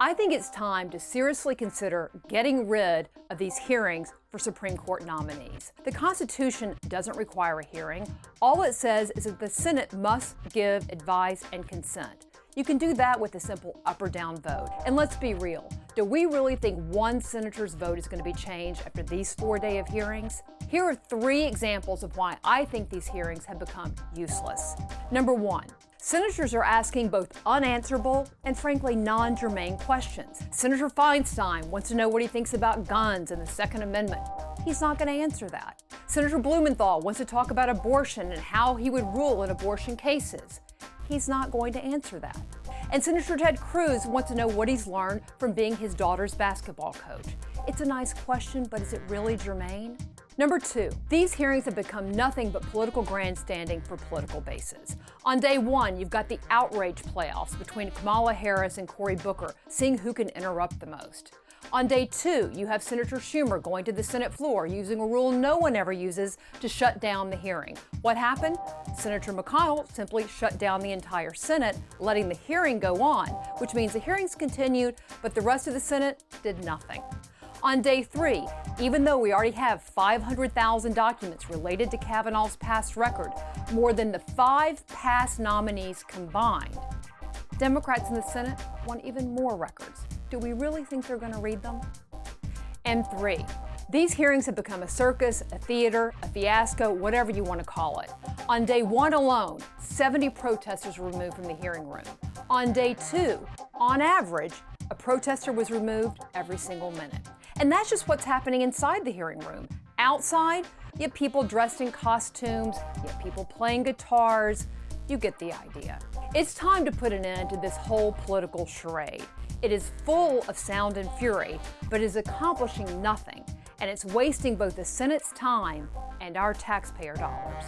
I think it's time to seriously consider getting rid of these hearings for Supreme Court nominees. The Constitution doesn't require a hearing. All it says is that the Senate must give advice and consent. You can do that with a simple up or down vote. And let's be real, do we really think one senator's vote is going to be changed after these 4 days of hearings? Here are 3 examples of why I think these hearings have become useless. Number 1, senators are asking both unanswerable and frankly non-germane questions. Senator Feinstein wants to know what he thinks about guns and the Second Amendment. He's not going to answer that. Senator Blumenthal wants to talk about abortion and how he would rule in abortion cases. He's not going to answer that. And Senator Ted Cruz wants to know what he's learned from being his daughter's basketball coach. It's a nice question, but is it really germane? Number 2, these hearings have become nothing but political grandstanding for political bases. On day 1, you've got the outrage playoffs between Kamala Harris and Cory Booker, seeing who can interrupt the most. On day 2, you have Senator Schumer going to the Senate floor using a rule no one ever uses to shut down the hearing. What happened? Senator McConnell simply shut down the entire Senate, letting the hearing go on, which means the hearings continued, but the rest of the Senate did nothing. On day 3, even though we already have 500,000 documents related to Kavanaugh's past record, more than the 5 past nominees combined, Democrats in the Senate want even more records. Do we really think they're going to read them? And 3, these hearings have become a circus, a theater, a fiasco, whatever you want to call it. On day 1 alone, 70 protesters were removed from the hearing room. On day 2, on average, a protester was removed every single minute. And that's just what's happening inside the hearing room. Outside, you have people dressed in costumes, you have people playing guitars. You get the idea. It's time to put an end to this whole political charade. It is full of sound and fury, but is accomplishing nothing, and it's wasting both the Senate's time and our taxpayer dollars.